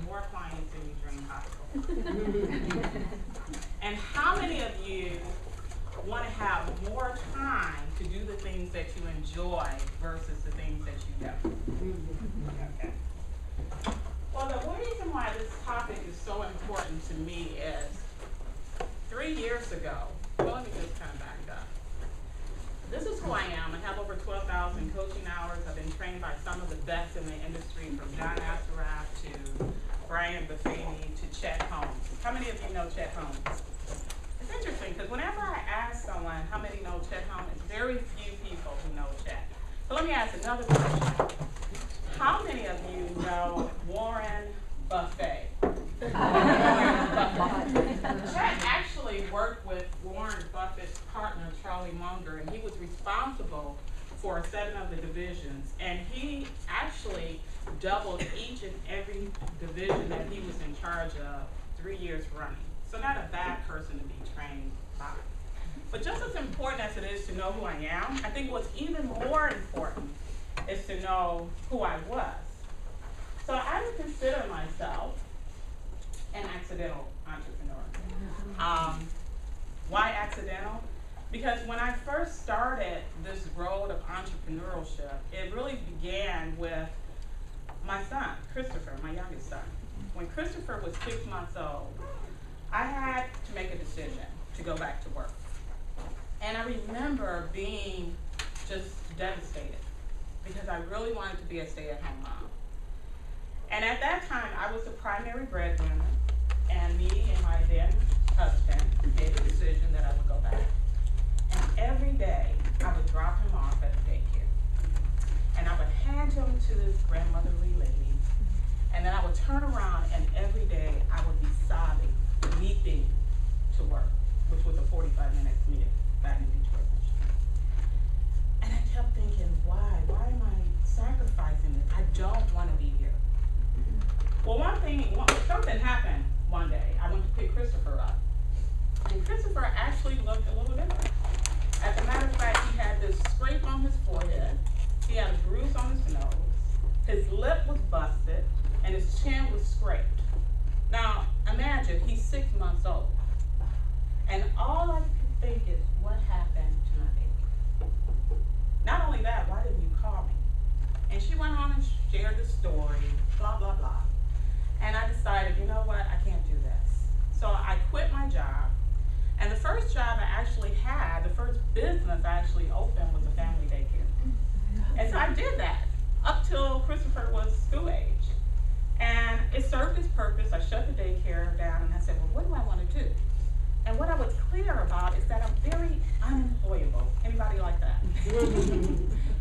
more clients than you dream possible? And how many of you want to have more time to do the things that you enjoy versus the things that you don't? Okay. Well, the reason why this topic is so important to me is 3 years ago, well, let me just kind of back up. This is who I am. I have over 12,000 coaching hours. I've been trained by some of the best in the industry, from John Assaraf to Brian Buffini to Chet Holmes. How many of you know Chet Holmes? It's interesting because whenever I ask someone how many know Chet Holmes, it's very few people who know Chet. So let me ask another question. How many of you know Warren Buffett? Chet actually worked with Warren Buffett's partner, Charlie Munger, and he was responsible for 7 of the divisions. And he actually doubled each and every division that he was in charge of 3 years running. So not a bad person to be trained by. But just as important as it is to know who I am, I think what's even more important is to know who I was. So I would consider myself an accidental entrepreneur. Why accidental? Because when I first started this road of entrepreneurship, it really began with my son, Christopher, my youngest son. When Christopher was 6 months old, I had to make a decision to go back to work. And I remember being just devastated because I really wanted to be a stay-at-home mom. And at that time, I was the primary breadwinner, and me and my then husband made the decision that I would go back. And every day, I would drop him off at the daycare. And I would hand him to this grandmotherly lady, and then I would turn around, and every day, I would be sobbing, weeping to work, which was a 45-minute commute back in Detroit, Michigan. And I kept thinking, why? Why am I sacrificing this? I don't want to be here. Well, something happened one day. I went to pick Christopher up. And Christopher actually looked a little different. As a matter of fact, he had this scrape on his forehead. He had a bruise on his nose. His lip was busted, and his chin was scraped. Now, imagine, he's 6 months old. And all I could think is, what happened to my baby? Not only that, why didn't you call me? And she went on and shared the story, blah, blah, blah. And I decided, you know what, I can't do this. So I quit my job. And the first job I actually had, the first business I actually opened was a family daycare. And so I did that up till Christopher was school age. And it served its purpose. I shut the daycare down and I said, well, what do I want to do? And what I was clear about is that I'm very unemployable. Anybody like that?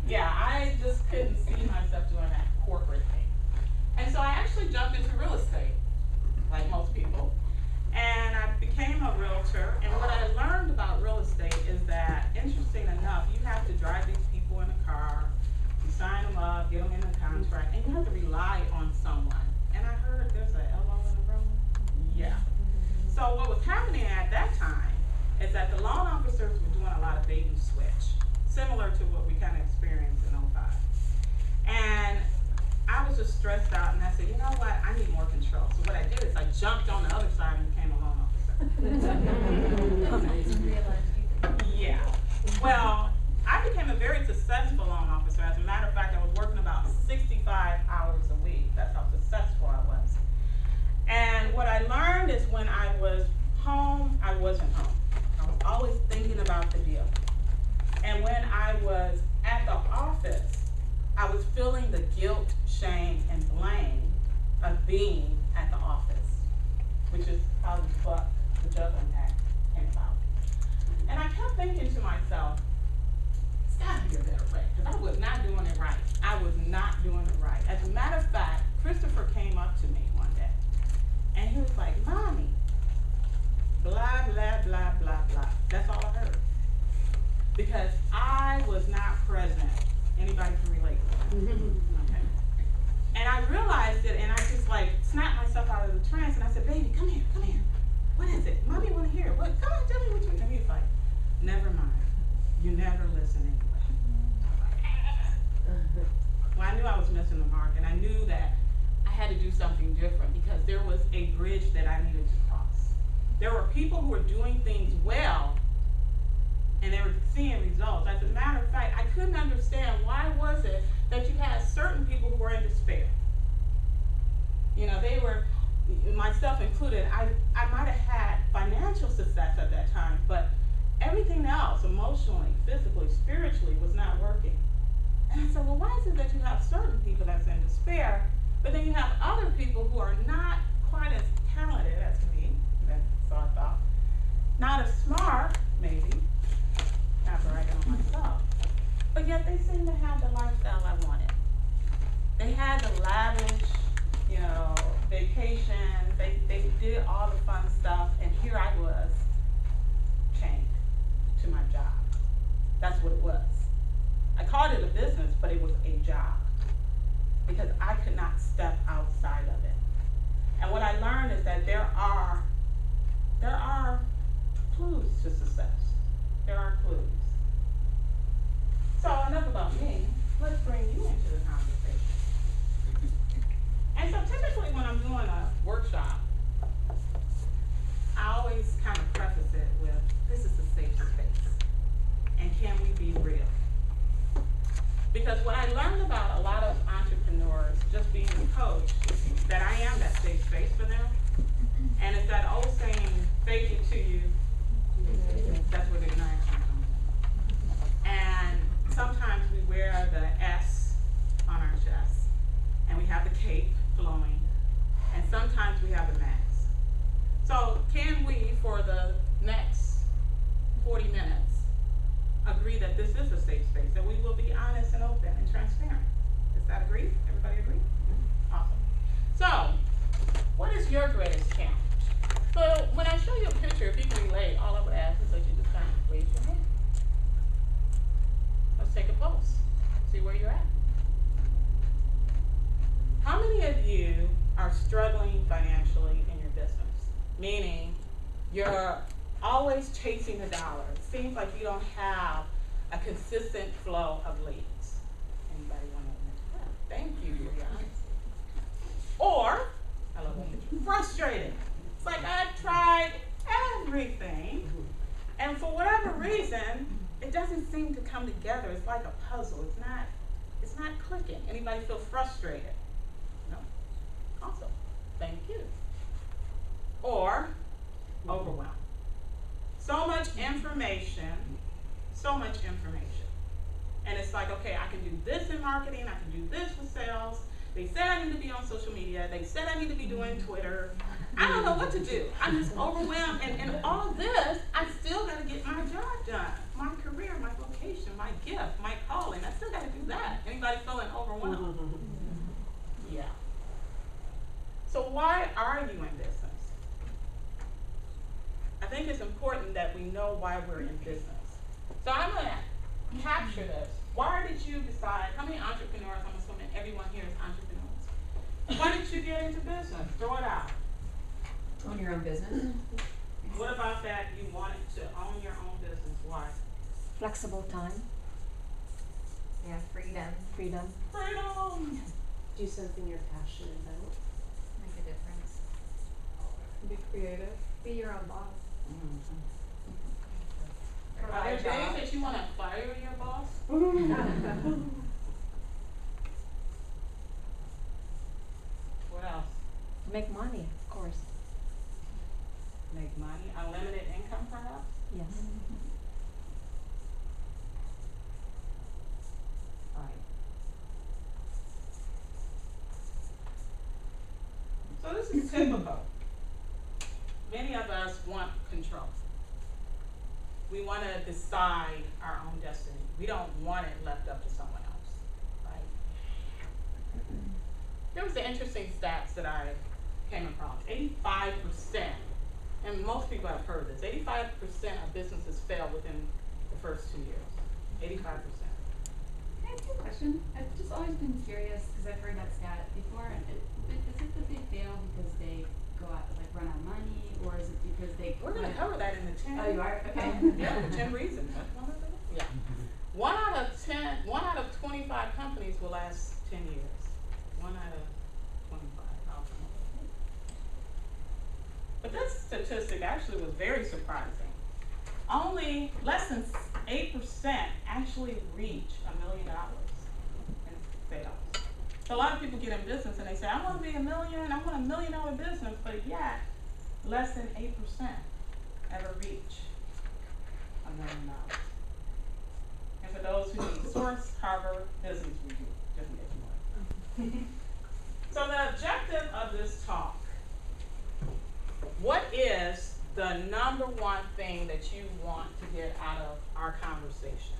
Yeah, I just couldn't see myself doing that corporate thing. And so I actually jumped into real estate, like most people. And I became a realtor. And what I learned about real estate is that, interesting enough, you have to drive these people in a car, you sign them up, get them in a contract, and you have to rely on someone. And I heard there's an LO in the room. Yeah. So what was happening at that time is that the loan officers were doing a lot of bait and switch, similar to what we kind of experienced in 05. And I was just stressed out, and I said, you know what, I need more control. So what I did is I jumped on the other side and became a loan officer. Yeah. Well, I became a very successful loan officer. As a matter of fact, I was working about 65 hours a week. That's how successful I was. And what I learned is when I was home, I wasn't home. I was always thinking about the deal. And when I was at the office, I was feeling the guilt, shame, and blame of being at the office, which is how the Juggling Act came about. And I kept thinking to myself, it's gotta be a better way, because I was not doing it right. I was not doing it right. As a matter of fact, Christopher came up to me one day, and he was like, Mommy, blah, blah, blah, blah, blah. That's all I heard. Because I was not present. Anybody can relate to that? Okay. And I realized it, and I just like snapped myself out of the trance, and I said, baby, come here, come here. What is it? Mommy want to hear. What? Come on, tell me what you. And he was like, never mind. You never listen anyway. Well, I knew I was missing the mark, and I knew that I had to do something different, because people who were doing things well, and they were seeing results. As a matter of fact, I couldn't understand why was it that you had certain people who were in despair. You know, they were, myself included, I might have had financial success at that time, but everything else, emotionally, physically, spiritually, was not working. And I said, well, why is it that you have certain people that's in despair, but then you have other people who are not quite as talented as me, so I thought, not as smart, maybe, not bragging on myself, but yet they seem to have the lifestyle I wanted. They had the lavish, you know, vacations, they did all the fun stuff, and here I was, chained to my job. That's what it was. I called it a business, but it was a job, because I could not step outside of it. And what I learned is that there are clues to success. There are clues. So enough about me. Let's bring you into the conversation. And so typically when I'm doing a workshop, I always kind of preface it with, this is a safe space. And can we be real? Because what I learned about a lot of entrepreneurs, just being a coach, that I am that safe space for them. And it's that old saying, fake it till you, that's where the interaction comes in. And sometimes we wear the S on our chest, and we have the cape flowing, and sometimes we have the mask. So can we, for the next 40 minutes, agree that this is a safe space, that we will be honest and open and transparent? Does that agree? Everybody agree? Awesome. So, what is your greatest challenge? So when I show you a picture, if you can relate, all I would ask is that you just kind of raise your hand. Let's take a pulse. See where you're at. How many of you are struggling financially in your business? Meaning, you're always chasing the dollar. It seems like you don't have a consistent flow of leads. Anybody want to admit that? Thank you for your honesty. Or, I love that picture, frustrated. It's like I've tried everything, and for whatever reason, it doesn't seem to come together. It's like a puzzle. It's not clicking. Anybody feel frustrated? No? Awesome. Thank you. Or overwhelmed. So much information, and it's like, okay, I can do this in marketing, I can do this with sales. They said I need to be on social media. They said I need to be doing Twitter. I don't know what to do. I'm just overwhelmed, and all of this, I still got to get my job done, my career, my vocation, my gift, my calling. I still got to do that. Anybody feeling overwhelmed? Yeah. So why are you in business? I think it's important that we know why we're in business. So I'm going to capture this. Why did you decide, how many entrepreneurs, I'm assuming everyone here is entrepreneurs. Why did you get into business? Throw it out. Own your own business. What about that you wanted to own your own business? Why? Flexible time, Yeah, freedom. freedom. Freedom. Do something you're passionate about. Make a difference. Be creative. Be your own boss. Are there days that you want to fire your boss? What else? Make money, of course. Make money, unlimited income perhaps? Yes. Right. So this is typical. Many of us want control. We want to decide our own destiny. We don't want it left up to someone else, right? There was an interesting stats that I came across. 85%, and most people have heard this, 85% of businesses fail within the first 2 years. 85%. I have a question. I've just always been curious because I've heard that stat before. Is it that they fail because they go out like run out of money, or is it because they? We're going to cover that in the 10. Oh, you are? Okay. Yeah, the 10 reasons. Yeah. 1 out of 25 companies will last 10 years. 1 out of 25. But this statistic actually was very surprising. Only less than 8% actually reach $1 million in sales. So a lot of people get in business and they say, I want to be a million, I want $1 million business, but yet less than 8% ever reach $1 million. And for those who need source, Harvard Business Review, just in case you want. So the objective of this talk, what is the number one thing that you want to get out of our conversation?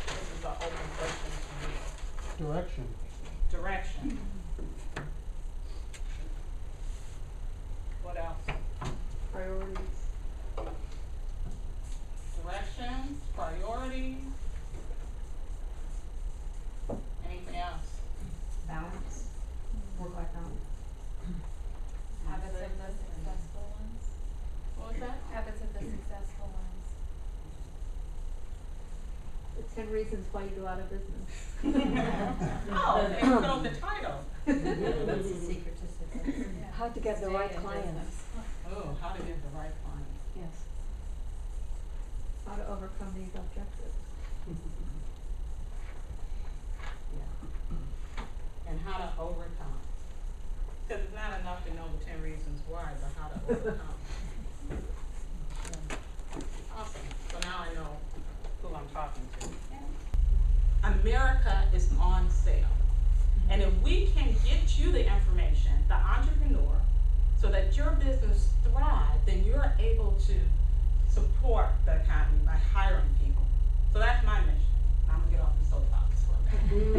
This is an open question to you. Direction. Direction. What else? Priorities. Directions, priorities. Anything else? Balance. Work-life balance. Habits of the successful ones. What was that? Habits of the successful ones. The 10 reasons why you go out of business. Oh, there you go, the title. What's the secret to success? How to get the Stay right in clients. business. Oh, how to get the right client. Yes. How to overcome these objectives. And how to overcome. Because it's not enough to know the 10 reasons why, but how to overcome. Awesome. So now I know who I'm talking to. America is on sale. And if we can get you the information, the entrepreneur, so that your business thrives, then you're able to support the economy by hiring people. So that's my mission. I'm gonna get off the soapbox for a minute.